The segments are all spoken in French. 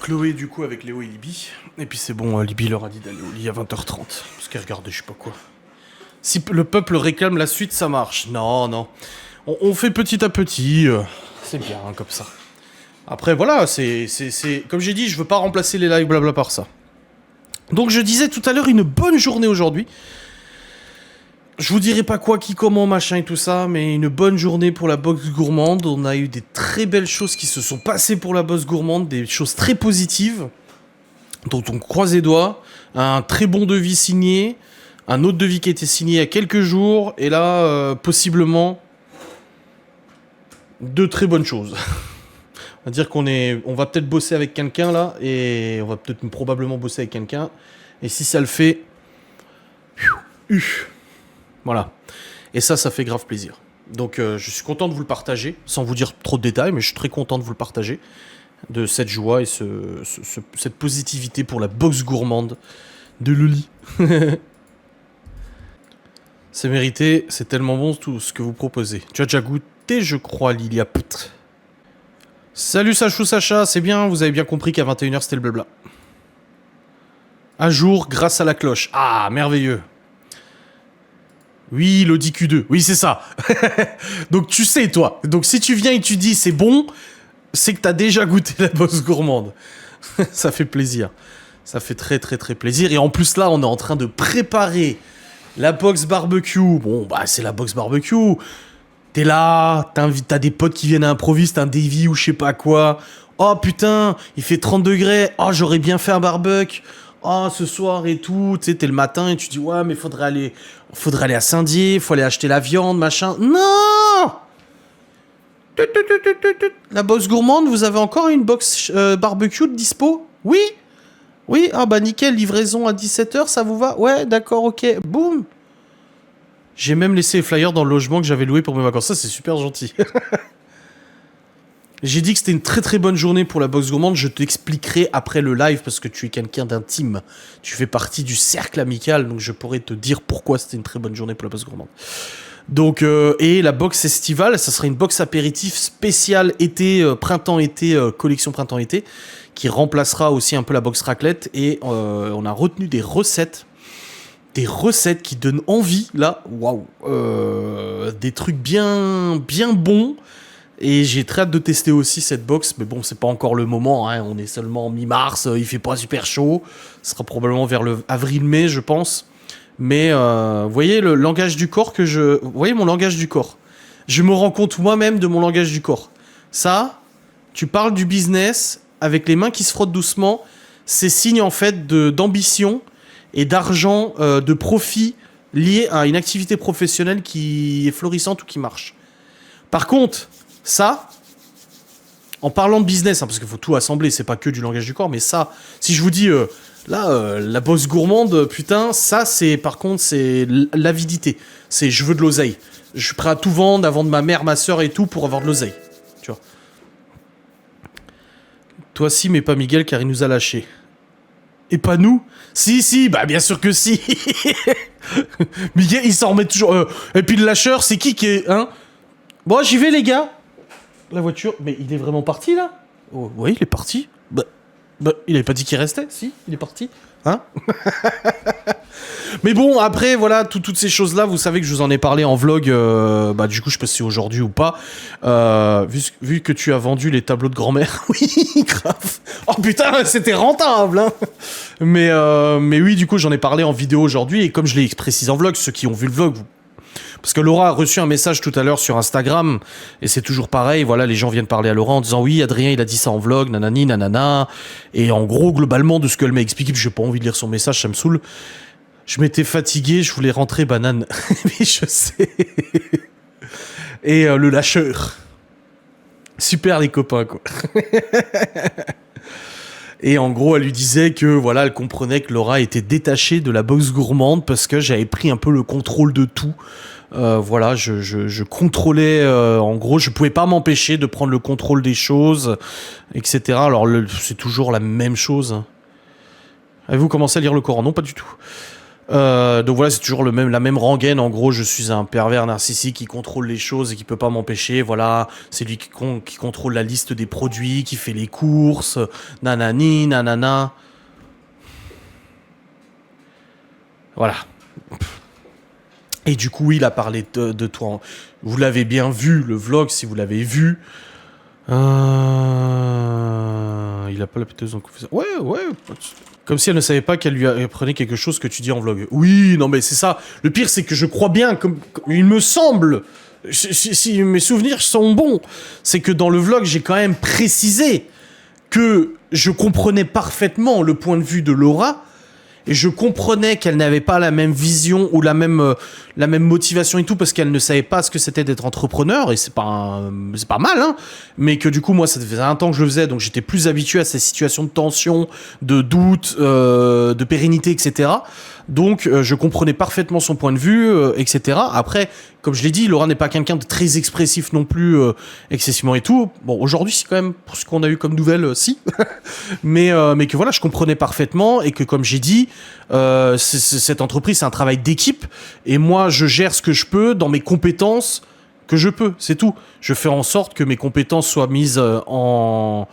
Chloé du coup avec Léo et Libby. Et puis c'est bon, Libby leur a dit d'aller au lit à 20h30. Parce qu'elle regardait je sais pas quoi. Si le peuple réclame la suite, ça marche. Non, non. On fait petit à petit. C'est bien hein, comme ça. Après voilà, c'est... Comme j'ai dit, je veux pas remplacer les lives blabla par ça. Donc je disais tout à l'heure, une bonne journée aujourd'hui. Je vous dirai pas quoi, qui, comment, machin et tout ça, mais une bonne journée pour la box gourmande. On a eu des très belles choses qui se sont passées pour la box gourmande, des choses très positives, dont on croise les doigts. Un très bon devis signé, un autre devis qui a été signé il y a quelques jours, et là, possiblement, deux très bonnes choses. On va dire on va peut-être bosser avec quelqu'un là, et on va peut-être probablement bosser avec quelqu'un, et si ça le fait, voilà. Et ça fait grave plaisir. Donc je suis content de vous le partager, sans vous dire trop de détails, mais je suis très content de vous le partager, de cette joie et cette positivité pour la box gourmande de Loli. C'est mérité, c'est tellement bon tout ce que vous proposez. Tu as déjà goûté, je crois, Lilia Poutre. Salut Sachou Sacha, c'est bien, vous avez bien compris qu'à 21h c'était le blabla. Un jour, grâce à la cloche. Ah, merveilleux. Oui, l'Audi Q2. Oui, c'est ça. Donc, tu sais, toi. Donc, si tu viens et tu dis c'est bon, c'est que t'as déjà goûté la box gourmande. Ça fait plaisir. Ça fait très, très, très plaisir. Et en plus, là, on est en train de préparer la box barbecue. Bon, bah, c'est la box barbecue. T'es là, t'as des potes qui viennent à improviste, un Davy ou je sais pas quoi. Oh, putain, il fait 30 degrés. Oh, j'aurais bien fait un barbecue. Oh, ce soir et tout, tu sais, t'es le matin et tu dis, ouais, mais faudrait aller à Saint-Dié, faut aller acheter la viande, machin. Non! La box gourmande, vous avez encore une box barbecue de dispo? Oui? Oui? Ah bah nickel, livraison à 17h, ça vous va? Ouais, d'accord, ok, boum! J'ai même laissé les flyers dans le logement que j'avais loué pour mes vacances, ça c'est super gentil. J'ai dit que c'était une très très bonne journée pour la box gourmande. Je t'expliquerai après le live parce que tu es quelqu'un d'intime. Tu fais partie du cercle amical, donc je pourrais te dire pourquoi c'était une très bonne journée pour la box gourmande. Donc, et la box estivale, ça sera une box apéritif spéciale été, printemps-été, collection printemps-été, qui remplacera aussi un peu la box raclette. Et on a retenu des recettes qui donnent envie, là, waouh, des trucs bien bons. Et j'ai très hâte de tester aussi cette box, mais bon, c'est pas encore le moment, hein. On est seulement en mi-mars, il fait pas super chaud. Ce sera probablement vers le avril-mai, je pense. Mais vous voyez le langage du corps vous voyez mon langage du corps. Je me rends compte moi-même de mon langage du corps. Ça, tu parles du business avec les mains qui se frottent doucement, c'est signe en fait d'ambition et d'argent, de profit lié à une activité professionnelle qui est florissante ou qui marche. Par contre, ça, en parlant de business, hein, parce qu'il faut tout assembler, c'est pas que du langage du corps, mais ça, si je vous dis, la box gourmande, putain, ça, c'est, par contre, c'est l'avidité. C'est, je veux de l'oseille. Je suis prêt à tout vendre, à vendre ma mère, ma soeur et tout pour avoir de l'oseille. Tu vois. Toi, si, mais pas Miguel, car il nous a lâchés. Et pas nous? Si, bah bien sûr que si. Miguel, il s'en remet toujours. Et puis le lâcheur, c'est qui est, hein? Bon, j'y vais, les gars. La voiture, mais il est vraiment parti là? Oh, oui, il est parti. Bah, il avait pas dit qu'il restait, si, il est parti. Hein? Mais bon, après, voilà, toutes ces choses-là, vous savez que je vous en ai parlé en vlog. Bah, du coup, je sais pas si c'est aujourd'hui ou pas. Vu que tu as vendu les tableaux de grand-mère, oui, grave. Oh putain, c'était rentable, hein. Mais oui, du coup, j'en ai parlé en vidéo aujourd'hui. Et comme je l'ai précisé en vlog, ceux qui ont vu le vlog, parce que Laura a reçu un message tout à l'heure sur Instagram, et c'est toujours pareil, voilà, les gens viennent parler à Laura en disant oui, Adrien, il a dit ça en vlog, nanani, nanana, et en gros, globalement, de ce qu'elle m'a expliqué, puis j'ai pas envie de lire son message, ça me saoule, je m'étais fatigué, je voulais rentrer banane, mais je sais, et le lâcheur, super les copains, quoi. Et en gros, elle lui disait que, voilà, elle comprenait que Laura était détachée de la box gourmande parce que j'avais pris un peu le contrôle de tout. Voilà, je contrôlais, en gros, je pouvais pas m'empêcher de prendre le contrôle des choses, etc. Alors, c'est toujours la même chose. Avez-vous commencé à lire le Coran? Non, pas du tout. Donc voilà, c'est toujours la même rengaine. En gros, je suis un pervers narcissique qui contrôle les choses et qui peut pas m'empêcher. Voilà, c'est lui qui contrôle la liste des produits, qui fait les courses, nanani, nanana. Voilà. Et du coup, il a parlé de toi. Vous l'avez bien vu, le vlog, si vous l'avez vu. Il a pas la péteuse en confession. Ouais, ouais. Comme si elle ne savait pas qu'elle lui apprenait quelque chose que tu dis en vlog. Oui, non, mais c'est ça. Le pire, c'est que je crois bien, comme il me semble, si mes souvenirs sont bons, c'est que dans le vlog, j'ai quand même précisé que je comprenais parfaitement le point de vue de Laura. Et je comprenais qu'elle n'avait pas la même vision ou la même motivation et tout parce qu'elle ne savait pas ce que c'était d'être entrepreneur et c'est pas mal, hein. Mais que du coup, moi, ça faisait un temps que je le faisais, donc j'étais plus habitué à ces situations de tension, de doute, de pérennité, etc. Donc, je comprenais parfaitement son point de vue, etc. Après, comme je l'ai dit, Laura n'est pas quelqu'un de très expressif non plus, excessivement et tout. Bon, aujourd'hui, c'est quand même, pour ce qu'on a eu comme nouvelle, si. mais que voilà, je comprenais parfaitement et que, comme j'ai dit, cette entreprise, c'est un travail d'équipe. Et moi, je gère ce que je peux dans mes compétences que je peux, c'est tout. Je fais en sorte que mes compétences soient mises en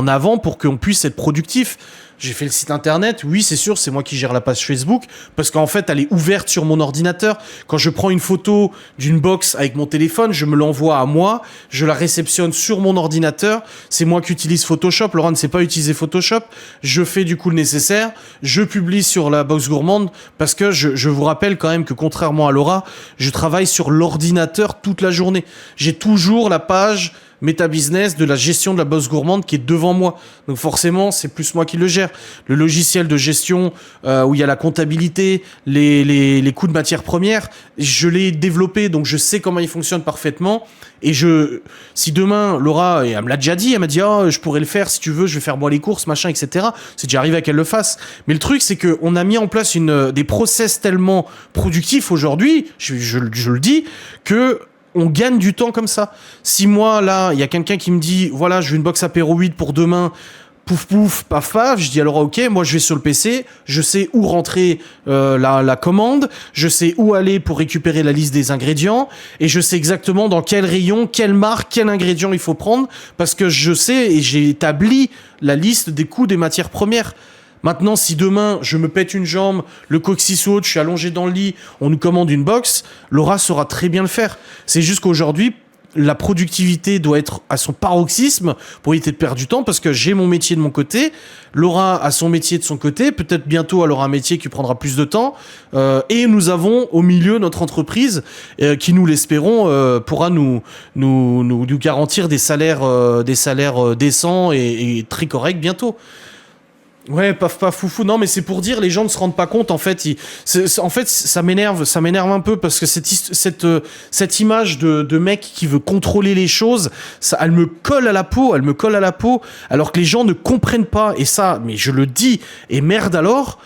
avant pour qu'on puisse être productif. J'ai fait le site internet, oui c'est sûr, c'est moi qui gère la page Facebook, parce qu'en fait elle est ouverte sur mon ordinateur. Quand je prends une photo d'une box avec mon téléphone, je me l'envoie à moi, je la réceptionne sur mon ordinateur, c'est moi qui utilise Photoshop, Laurent ne sait pas utiliser Photoshop, je fais du coup le nécessaire, je publie sur la box gourmande, parce que je vous rappelle quand même que contrairement à Laura, je travaille sur l'ordinateur toute la journée. J'ai toujours la page Meta Business de la gestion de la box gourmande qui est devant moi. Donc forcément, c'est plus moi qui le gère. Le logiciel de gestion où il y a la comptabilité, les coûts de matières premières, je l'ai développé, donc je sais comment il fonctionne parfaitement. Et si demain, Laura, et elle me l'a déjà dit, elle m'a dit, oh, je pourrais le faire si tu veux, je vais faire moi les courses, machin, etc. C'est déjà arrivé à qu'elle le fasse. Mais le truc, c'est qu'on a mis en place des process tellement productifs aujourd'hui, je le dis, que on gagne du temps comme ça. Si moi, là, il y a quelqu'un qui me dit, voilà, je veux une box apéro 8 pour demain, pouf pouf, paf paf, je dis alors ok, moi je vais sur le PC, je sais où rentrer la commande, je sais où aller pour récupérer la liste des ingrédients, et je sais exactement dans quel rayon, quelle marque, quel ingrédient il faut prendre, parce que je sais et j'ai établi la liste des coûts des matières premières. Maintenant, si demain, je me pète une jambe, le coccyx saute, je suis allongé dans le lit, on nous commande une box, Laura saura très bien le faire. C'est juste qu'aujourd'hui, la productivité doit être à son paroxysme pour éviter de perdre du temps parce que j'ai mon métier de mon côté, Laura a son métier de son côté, peut-être bientôt elle aura un métier qui prendra plus de temps et nous avons au milieu notre entreprise qui, nous l'espérons, pourra nous garantir des salaires décents et très corrects bientôt. Ouais, paf paf foufou. Non, mais c'est pour dire, les gens ne se rendent pas compte. En fait, ça m'énerve un peu parce que cette image de mec qui veut contrôler les choses, ça, elle me colle à la peau, alors que les gens ne comprennent pas. Et ça, mais je le dis, et merde alors.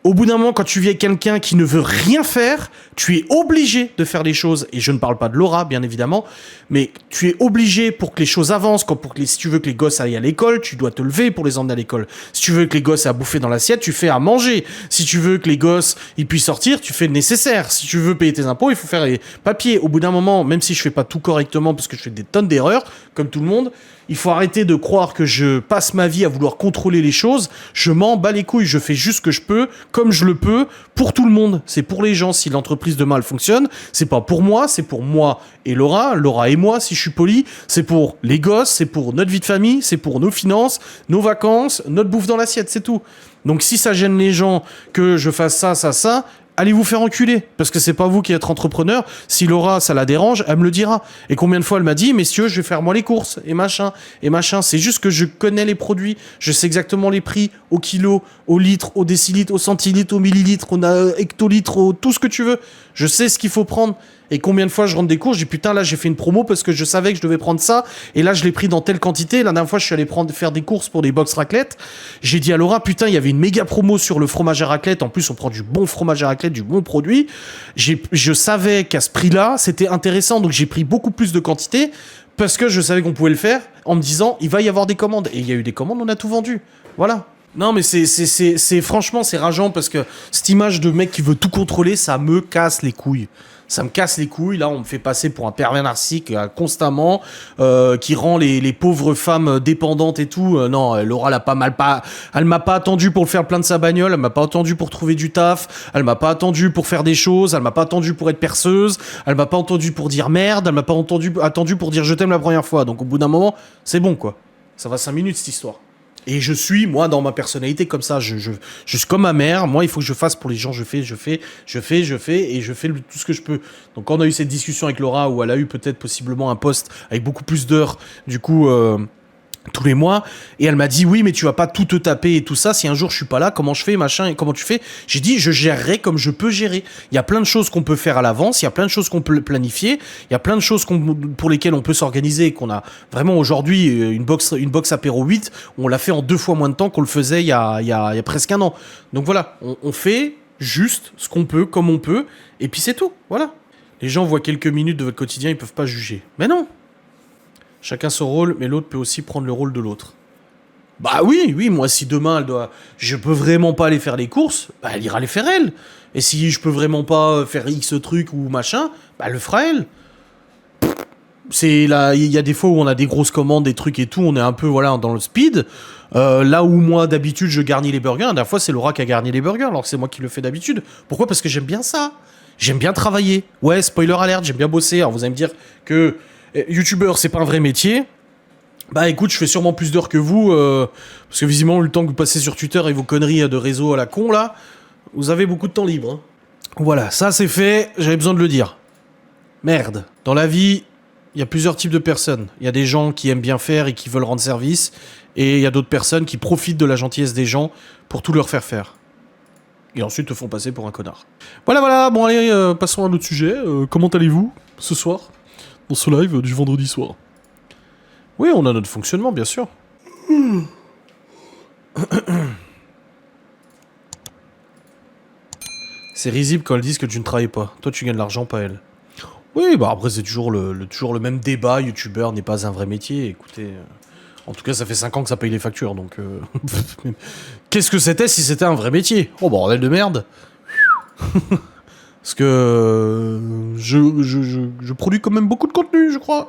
Au bout d'un moment, quand tu vis avec quelqu'un qui ne veut rien faire, tu es obligé de faire les choses. Et je ne parle pas de Laura, bien évidemment, mais tu es obligé pour que les choses avancent, si tu veux que les gosses aillent à l'école, tu dois te lever pour les emmener à l'école. Si tu veux que les gosses aient à bouffer dans l'assiette, tu fais à manger. Si tu veux que les gosses ils puissent sortir, tu fais le nécessaire. Si tu veux payer tes impôts, il faut faire les papiers. Au bout d'un moment, même si je fais pas tout correctement parce que je fais des tonnes d'erreurs, comme tout le monde, il faut arrêter de croire que je passe ma vie à vouloir contrôler les choses. Je m'en bats les couilles. Je fais juste ce que je peux, comme je le peux, pour tout le monde. C'est pour les gens. Si l'entreprise demain elle fonctionne, c'est pas pour moi, c'est pour moi et Laura et moi, si je suis poli. C'est pour les gosses, c'est pour notre vie de famille, c'est pour nos finances, nos vacances, notre bouffe dans l'assiette, c'est tout. Donc si ça gêne les gens que je fasse ça, allez vous faire enculer, parce que c'est pas vous qui êtes entrepreneur. Si Laura, ça la dérange, elle me le dira. Et combien de fois elle m'a dit, messieurs, je vais faire moi les courses, et machin. C'est juste que je connais les produits, je sais exactement les prix, au kilo, au litre, au décilitre, au centilitre, au millilitre, au hectolitre, au tout ce que tu veux. Je sais ce qu'il faut prendre. Et combien de fois je rentre des courses, je dis putain, là j'ai fait une promo parce que je savais que je devais prendre ça, et là je l'ai pris dans telle quantité. La dernière fois je suis allé faire des courses pour des box raclette. J'ai dit à Laura, putain, il y avait une méga promo sur le fromage à raclette. En plus, on prend du bon fromage à raclette, du bon produit. Je savais qu'à ce prix-là, c'était intéressant, donc j'ai pris beaucoup plus de quantité parce que je savais qu'on pouvait le faire en me disant, il va y avoir des commandes. Et il y a eu des commandes, on a tout vendu. Voilà. Non, mais franchement, c'est rageant parce que cette image de mec qui veut tout contrôler, ça me casse les couilles. Ça me casse les couilles. Là, on me fait passer pour un pervers narcissique constamment, qui rend les pauvres femmes dépendantes et tout. Non, Laura, elle m'a pas attendu pour faire plein de sa bagnole. Elle m'a pas attendu pour trouver du taf. Elle m'a pas attendu pour faire des choses. Elle m'a pas attendu pour être perceuse. Elle m'a pas attendu pour dire merde. Elle m'a pas attendu pour dire je t'aime la première fois. Donc, au bout d'un moment, c'est bon, quoi. Ça va 5 minutes, cette histoire. Et je suis, moi, dans ma personnalité comme ça, je suis comme ma mère, moi, il faut que je fasse pour les gens, je fais, et je fais tout ce que je peux. Donc quand on a eu cette discussion avec Laura, où elle a eu peut-être possiblement un poste avec beaucoup plus d'heures, du coup, tous les mois, et elle m'a dit, oui, mais tu vas pas tout te taper et tout ça, si un jour je suis pas là, comment je fais, machin, et comment tu fais? J'ai dit, je gérerai comme je peux gérer. Il y a plein de choses qu'on peut faire à l'avance, il y a plein de choses qu'on peut planifier, il y a plein de choses pour lesquelles on peut s'organiser, qu'on a vraiment aujourd'hui une box apéro 8, on l'a fait en 2 fois moins de temps qu'on le faisait il y a presque un an. Donc voilà, on fait juste ce qu'on peut, comme on peut, et puis c'est tout, voilà. Les gens voient quelques minutes de votre quotidien, ils peuvent pas juger. Mais non! Chacun son rôle, mais l'autre peut aussi prendre le rôle de l'autre. Bah oui, moi si demain je peux vraiment pas aller faire les courses, bah elle ira les faire elle. Et si je peux vraiment pas faire X truc ou machin, bah elle le fera elle. C'est là, il y a des fois où on a des grosses commandes, des trucs et tout, on est un peu voilà dans le speed. Là où moi d'habitude je garnis les burgers, la dernière fois c'est Laura qui a garni les burgers, alors que c'est moi qui le fais d'habitude. Pourquoi? Parce que j'aime bien ça. J'aime bien travailler. Ouais, spoiler alert, j'aime bien bosser. Alors vous allez me dire que YouTubeur, c'est pas un vrai métier. Bah écoute, je fais sûrement plus d'heures que vous, parce que visiblement, le temps que vous passez sur Twitter et vos conneries de réseau à la con, là, vous avez beaucoup de temps libre. Hein. Voilà, ça c'est fait, j'avais besoin de le dire. Merde. Dans la vie, il y a plusieurs types de personnes. Il y a des gens qui aiment bien faire et qui veulent rendre service, et il y a d'autres personnes qui profitent de la gentillesse des gens pour tout leur faire faire. Et ensuite te font passer pour un connard. Voilà, bon allez, passons à un autre sujet. Comment allez-vous ce soir? Dans ce live du vendredi soir. Oui, on a notre fonctionnement, bien sûr. C'est risible quand elles disent que tu ne travailles pas. Toi, tu gagnes de l'argent, pas elle. Oui, bah après, c'est toujours le même débat. YouTubeur n'est pas un vrai métier. Écoutez, en tout cas, ça fait 5 ans que ça paye les factures, donc... Qu'est-ce que c'était si c'était un vrai métier? Oh, bordel de merde. Parce que je produis quand même beaucoup de contenu, je crois.